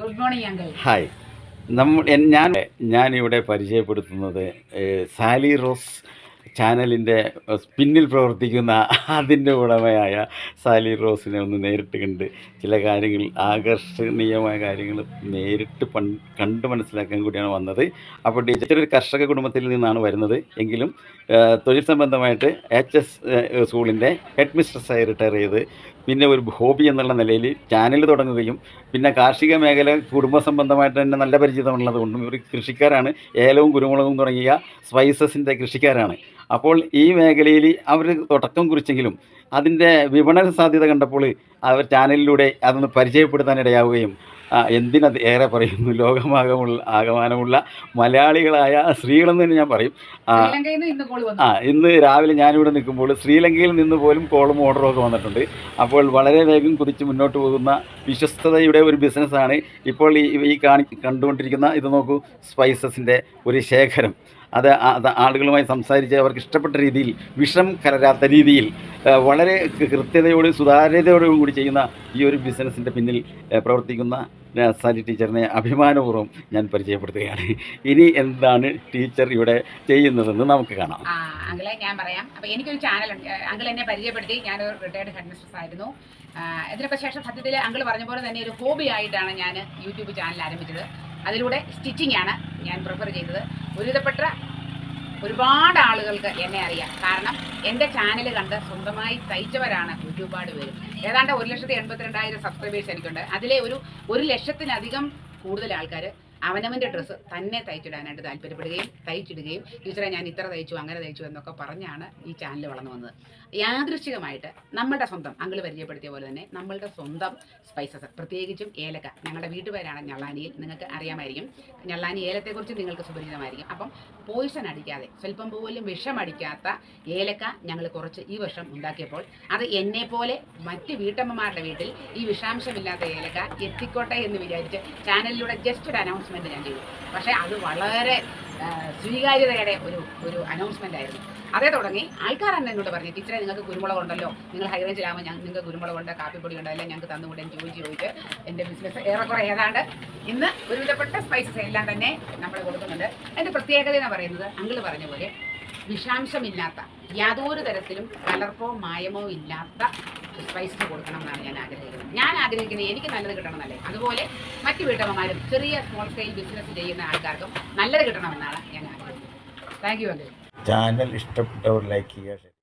Good morning uncle. Hi. ഞാനിവിടെ പരിചയപ്പെടുത്തുന്നത് Sally rose ചാനലിൻ്റെ പിന്നിൽ പ്രവർത്തിക്കുന്ന അതിൻ്റെ ഉടമയായ സാലി റോസിനെ ഒന്ന് നേരിട്ട് കണ്ട് ചില കാര്യങ്ങൾ, ആകർഷണീയമായ കാര്യങ്ങൾ നേരിട്ട് കണ്ട് മനസ്സിലാക്കാൻ കൂടിയാണ് വന്നത്. അപ്പോൾ ടീച്ചർ ഒരു കർഷക കുടുംബത്തിൽ നിന്നാണ് വരുന്നത്. എങ്കിലും തൊഴിൽ സംബന്ധമായിട്ട് HS സ്കൂളിൻ്റെ ഹെഡ് മിസ്ട്രസ്സായി റിട്ടയർ ചെയ്ത് പിന്നെ ഒരു ഹോബി എന്നുള്ള നിലയിൽ ചാനൽ തുടങ്ങുകയും പിന്നെ കാർഷിക മേഖല കുടുംബ സംബന്ധമായിട്ട് തന്നെ നല്ല പരിചിതമുള്ളത് കൊണ്ടും ഇവർ കൃഷിക്കാരാണ്. ഏലവും കുരുമുളകും തുടങ്ങിയ സ്പൈസസിൻ്റെ കൃഷിക്കാരാണ്. അപ്പോൾ ഈ മേഖലയിൽ അവർ തുടക്കം കുറിച്ചെങ്കിലും അതിൻ്റെ വിപണന സാധ്യത കണ്ടപ്പോൾ അവർ ചാനലിലൂടെ അതൊന്ന് പരിചയപ്പെടുത്താനിടയാവുകയും എന്തിനത് ഏറെ പറയുന്നു, ആകമാനമുള്ള മലയാളികളായ സ്ത്രീകളെന്ന് തന്നെ ഞാൻ പറയും. ഇന്ന് രാവിലെ ഞാനിവിടെ നിൽക്കുമ്പോൾ ശ്രീലങ്കയിൽ നിന്ന് പോലും കോളും ഓർഡറും ഒക്കെ വന്നിട്ടുണ്ട്. അപ്പോൾ വളരെ വേഗം കുതിച്ച് മുന്നോട്ട് പോകുന്ന വിശ്വസ്തതയുടെ ഒരു ബിസിനസ്സാണ് ഇപ്പോൾ ഈ കണ്ടുകൊണ്ടിരിക്കുന്ന. ഇത് നോക്കൂ, സ്പൈസസിൻ്റെ ഒരു ശേഖരം. അത് ആളുകളുമായി സംസാരിച്ച് അവർക്ക് ഇഷ്ടപ്പെട്ട രീതിയിൽ, വിഷം കലരാത്ത രീതിയിൽ, വളരെ കൃത്യതയോടും സുതാര്യതയോടും കൂടി ചെയ്യുന്ന ഈ ഒരു ബിസിനസ്സിൻ്റെ പിന്നിൽ പ്രവർത്തിക്കുന്ന സാലി ടീച്ചറിനെ അഭിമാനപൂർവ്വം ഞാൻ പരിചയപ്പെടുത്തുകയാണ്. ഇനി എന്താണ് ടീച്ചർ ഇവിടെ ചെയ്യുന്നതെന്ന് നമുക്ക് കാണാം. അങ്കിളെ ഞാൻ പറയാം. അപ്പോൾ എനിക്കൊരു ചാനലുണ്ട്. അങ്കിൾ എന്നെ പരിചയപ്പെടുത്തി. ഞാനൊരു റിട്ടയർഡ് ഹെഡ് മിസ്ട്രസ് ആയിരുന്നു. ഇതിനൊക്കെ ശേഷം സത്യത്തിൽ അങ്കിൾ പറഞ്ഞ പോലെ തന്നെ ഒരു ഹോബി ആയിട്ടാണ് ഞാൻ യൂട്യൂബ് ചാനൽ ആരംഭിച്ചത്. അതിലൂടെ സ്റ്റിച്ചിങ് ആണ് ഞാൻ പ്രിഫർ ചെയ്തത്. ഒരുപാട് ആളുകൾക്ക് എന്നെ അറിയാം. കാരണം എൻ്റെ ചാനൽ കണ്ട് സ്വന്തമായി തയ്ച്ചവരാണ് ഒരുപാട് പേര്. ഏതാണ്ട് 1,82,000 സബ്സ്ക്രൈബേഴ്സ് എനിക്കുണ്ട്. അതിലെ 1,00,000-ലധികം കൂടുതൽ ആൾക്കാർ അവനവൻ്റെ ഡ്രസ്സ് തന്നെ തയ്ച്ചിടാനായിട്ട് താല്പര്യപ്പെടുകയും തയ്ച്ചിടുകയും ടീച്ചറെ ഞാൻ ഇത്ര തയ്ച്ചു, അങ്ങനെ തയ്ച്ചു എന്നൊക്കെ പറഞ്ഞാണ് ഈ ചാനൽ വളർന്നു വന്നത്. യാദൃശ്ചികമായിട്ട് നമ്മളുടെ സ്വന്തം അങ്കിൾ പരിചയപ്പെടുത്തിയ പോലെ തന്നെ നമ്മളുടെ സ്വന്തം സ്പൈസസ്, പ്രത്യേകിച്ചും ഏലക്ക. ഞങ്ങളുടെ വീട്ടുപേരാണ് ഞള്ളാനിയിൽ. നിങ്ങൾക്ക് അറിയാമായിരിക്കും, ഞള്ളാനി ഏലത്തെക്കുറിച്ച് നിങ്ങൾക്ക് സുപരിചിതമായിരിക്കും. അപ്പം പോയിസൺ അടിക്കാതെ, സ്വല്പം പോലും വിഷമടിക്കാത്ത ഏലക്ക ഞങ്ങൾ കുറച്ച് ഈ വർഷം ഉണ്ടാക്കിയപ്പോൾ അത് എന്നെപ്പോലെ മറ്റ് വീട്ടമ്മമാരുടെ വീട്ടിൽ ഈ വിഷാംശമില്ലാത്ത ഏലക്ക എത്തിക്കോട്ടെ എന്ന് വിചാരിച്ച് ചാനലിലൂടെ ജസ്റ്റ് ഒരു അനൗൺസ്മെൻറ്റ് ഞാൻ ചെയ്തു. പക്ഷേ അത് വളരെ സ്വീകാര്യതയുടെ ഒരു അനൗൺസ്മെൻ്റ് ആയിരുന്നു. അതേ തുടങ്ങി ആൾക്കാർ തന്നെ എന്നോട് പറഞ്ഞു, ടീച്ചറെ നിങ്ങൾക്ക് കുരുമുളക് ഉണ്ടല്ലോ, നിങ്ങൾ ഹൈ റേഞ്ചിലാകുമ്പോൾ നിങ്ങൾക്ക് കുരുമുളക് ഉണ്ട്, കാപ്പിപ്പൊടി ഉണ്ട്, എല്ലാം ഞങ്ങൾക്ക് തന്നുകൂടെ എന്ന് ചോദിച്ച് എൻ്റെ ബിസിനസ് ഏറെക്കുറെ ഏതാണ്ട് ഇന്ന് ഒരുവിധപ്പെട്ട സ്പൈസസ് എല്ലാം തന്നെ നമ്മൾ കൊടുക്കുന്നുണ്ട്. അതിൻ്റെ പ്രത്യേകത എന്ന് പറയുന്നത് അങ്കിൾ പറഞ്ഞ പോലെ വിഷാംശമില്ലാത്ത, യാതൊരു തരത്തിലും കലർപ്പോ മായമോ ഇല്ലാത്ത സ്പൈസസ് കൊടുക്കണം എന്നാണ് ഞാൻ ആഗ്രഹിക്കുന്നത്. എനിക്ക് നല്ലത് കിട്ടണമെന്നല്ലേ. അതുപോലെ മറ്റു വീട്ടമ്മമാരും ചെറിയ സ്മോൾ സ്കെയിൽ ബിസിനസ് ചെയ്യുന്ന ആൾക്കാർക്കും നല്ലത് കിട്ടണമെന്നാണ് ഞാൻ ആഗ്രഹിക്കുന്നത്. Thank you uncle. ചാനൽ ഇഷ്ടപ്പെട്ടവർ ലൈക്ക് ചെയ്യുക.